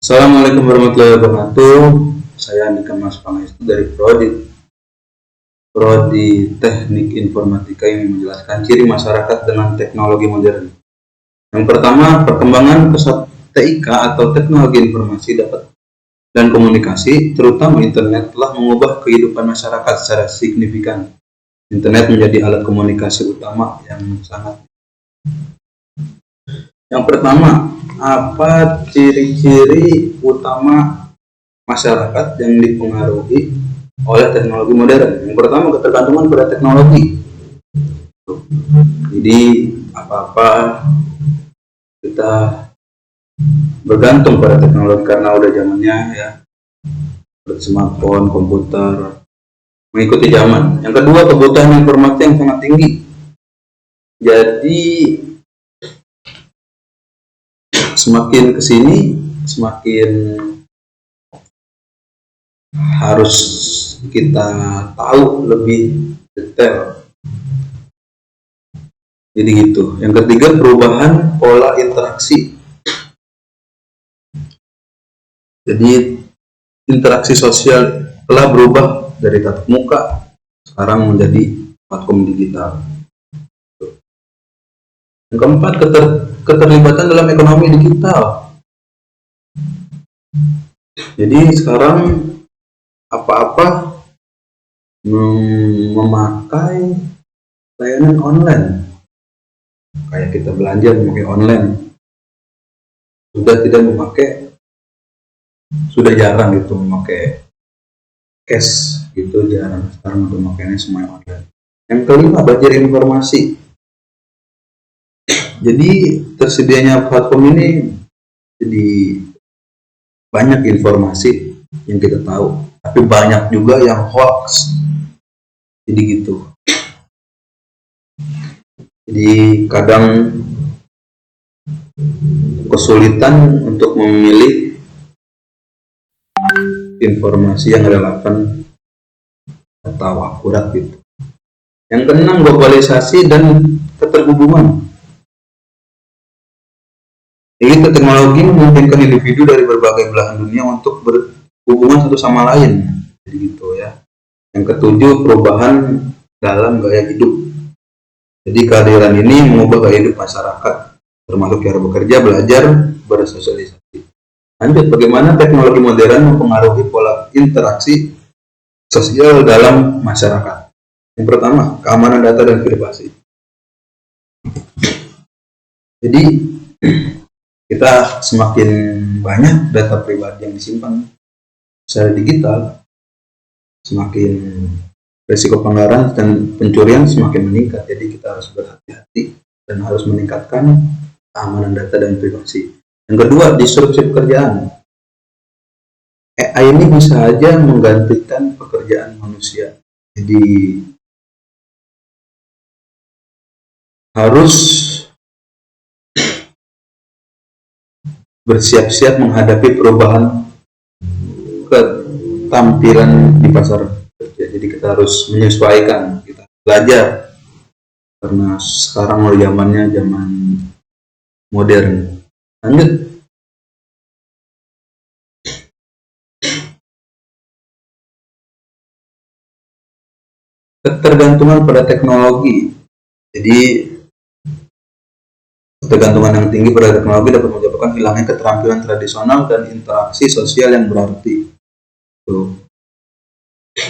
Assalamualaikum warahmatullahi wabarakatuh. Saya Andika Mas Pangestu dari Prodi Teknik Informatika yang menjelaskan ciri masyarakat dengan teknologi modern. Yang pertama, perkembangan pesat TIK atau teknologi informasi dan komunikasi, terutama internet, telah mengubah kehidupan masyarakat secara signifikan. Internet menjadi alat komunikasi utama yang sangat. Yang pertama, apa ciri-ciri utama masyarakat yang dipengaruhi oleh teknologi modern? Yang pertama, ketergantungan pada teknologi. Jadi apa-apa kita bergantung pada teknologi karena udah zamannya ya, smartphone, komputer, mengikuti zaman. Yang kedua, kebutuhan informasi yang sangat tinggi. Jadi semakin kesini semakin harus kita tahu lebih detail. Jadi gitu. Yang ketiga, perubahan pola interaksi. Jadi interaksi sosial telah berubah dari tatap muka sekarang menjadi platform digital. Yang keempat, keterlibatan dalam ekonomi digital. Jadi sekarang apa-apa memakai layanan online. Kayak kita belanja memakai online. Sudah jarang gitu memakai cash gitu, jarang. Sekarang udah memakainya semuanya online. Yang kelima, banjir informasi. Jadi tersedianya platform ini jadi banyak informasi yang kita tahu, tapi banyak juga yang hoax. Jadi gitu. Jadi kadang kesulitan untuk memilih informasi yang relevan atau akurat gitu. Yang keenam, globalisasi dan keterhubungan. Jadi teknologi memungkinkan individu dari berbagai belahan dunia untuk berhubungan satu sama lain. Jadi gitu ya. Yang ketujuh, perubahan dalam gaya hidup. Jadi kehadiran ini mengubah gaya hidup masyarakat, termasuk cara bekerja, belajar, bersosialisasi. Lanjut, bagaimana teknologi modern mempengaruhi pola interaksi sosial dalam masyarakat. Yang pertama, keamanan data dan privasi. Jadi kita semakin banyak data pribadi yang disimpan secara digital, semakin risiko pelanggaran dan pencurian semakin meningkat. Jadi kita harus berhati-hati dan harus meningkatkan keamanan data dan privasi. Yang kedua, disrupsi pekerjaan. AI ini bisa saja menggantikan pekerjaan manusia. Jadi harus bersiap-siap menghadapi perubahan ketampilan di pasar kerja. Jadi kita harus menyesuaikan, kita belajar karena sekarang zamannya zaman modern. Lanjut, ketergantungan pada teknologi. Jadi ketergantungan yang tinggi pada teknologi dapat menyebabkan hilangnya keterampilan tradisional dan interaksi sosial yang berarti.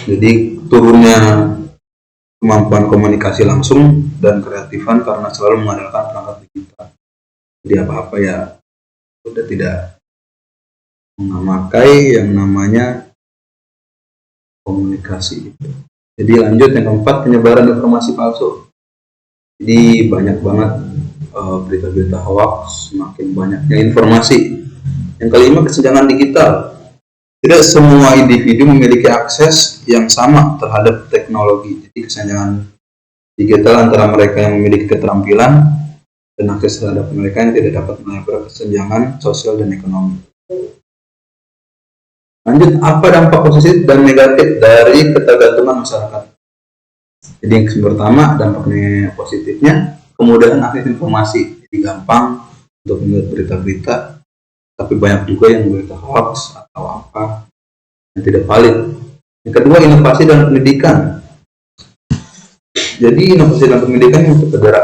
Jadi turunnya kemampuan komunikasi langsung dan kreatifan karena selalu mengandalkan perangkat digital. Jadi apa-apa ya sudah tidak memakai yang namanya komunikasi. Jadi lanjut, yang keempat, penyebaran informasi palsu. Jadi banyak banget berita-berita hoax, semakin banyaknya informasi. Yang kelima, kesenjangan digital. Tidak semua individu memiliki akses yang sama terhadap teknologi. Jadi kesenjangan digital antara mereka yang memiliki keterampilan dan akses terhadap mereka yang tidak dapat melakukan kesenjangan sosial dan ekonomi. Lanjut, apa dampak positif dan negatif dari ketergantungan masyarakat? Jadi yang pertama, dampaknya positifnya kemudahan akses informasi. Jadi gampang untuk melihat berita-berita tapi banyak juga yang berita hoax atau apa yang tidak valid. Yang kedua, inovasi dalam pendidikan. Jadi inovasi dalam pendidikan yang sekedar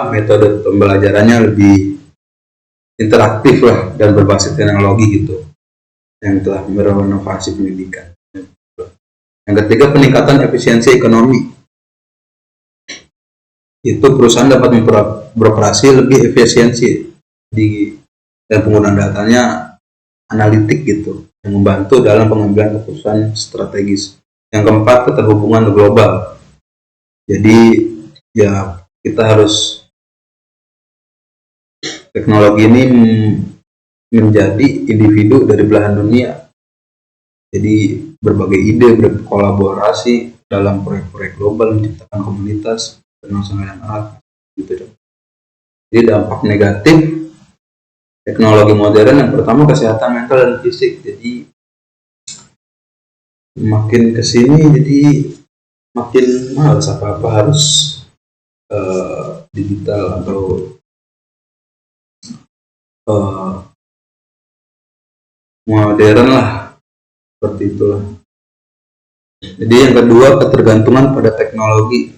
metode pembelajarannya lebih interaktif lah dan berbasis teknologi gitu, yang telah berinovasi pendidikan. Yang ketiga, peningkatan efisiensi ekonomi. Itu perusahaan dapat beroperasi lebih efisiensi dan penggunaan datanya analitik gitu, yang membantu dalam pengambilan keputusan strategis. Yang keempat, keterhubungan global. Jadi ya kita harus, teknologi ini menjadi individu dari belahan dunia. Jadi berbagai ide berkolaborasi dalam proyek-proyek global menciptakan komunitas internasional yang erat gitu. Jadi dampak negatif teknologi modern yang pertama, kesehatan mental dan fisik. Jadi makin kesini jadi makin malas apa-apa harus digital atau modern lah, seperti itulah. Jadi yang kedua, ketergantungan pada teknologi.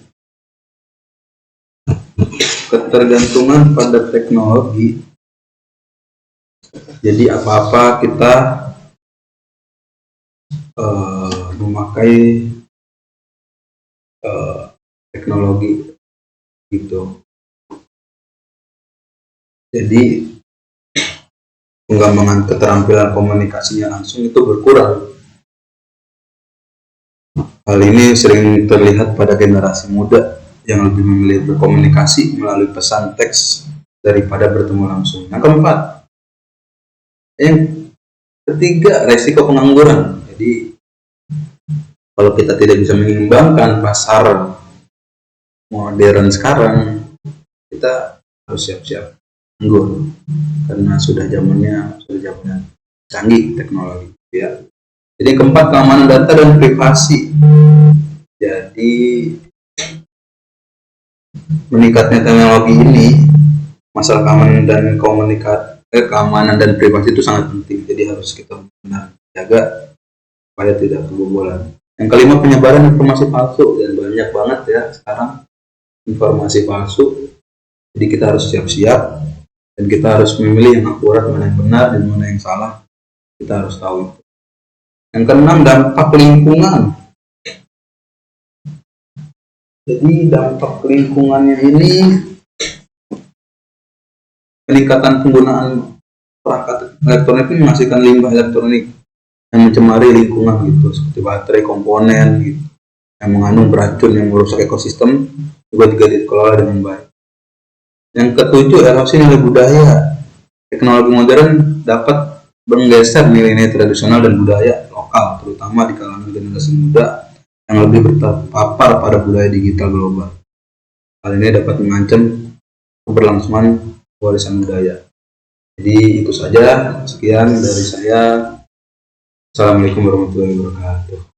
Ketergantungan pada teknologi. Jadi apa-apa kita memakai teknologi gitu. Jadi pengembangan keterampilan komunikasinya langsung itu berkurang. Hal ini sering terlihat pada generasi muda yang lebih memilih berkomunikasi melalui pesan teks daripada bertemu langsung. Yang keempat, yang ketiga, resiko pengangguran. Jadi kalau kita tidak bisa menyeimbangkan pasar modern sekarang, kita harus siap-siap nganggur karena sudah zamannya canggih teknologi ya. Jadi yang keempat, keamanan data dan privasi. Jadi meningkatnya teknologi ini, masalah keamanan dan privasi itu sangat penting. Jadi harus kita benar jaga supaya tidak kebobolan. Yang kelima, penyebaran informasi palsu, dan banyak banget ya sekarang informasi palsu. Jadi kita harus siap-siap dan kita harus memilih yang akurat, mana yang benar dan mana yang salah. Kita harus tahu itu. Yang keenam, dampak lingkungan. Jadi dampak lingkungannya ini peningkatan penggunaan perangkat elektronik ini menghasilkan limbah elektronik yang mencemari lingkungan gitu, seperti baterai, komponen gitu, yang mengandung beracun yang merusak ekosistem juga tidak dikelola dengan baik. Yang ketujuh, erosi nilai budaya. Teknologi modern dapat menggeser nilai-nilai tradisional dan budaya lokal, terutama di kalangan generasi muda yang lebih terpapar pada budaya digital global. Hal ini dapat mengancam keberlangsungan warisan budaya. Jadi itu saja, sekian dari saya. Assalamualaikum warahmatullahi wabarakatuh.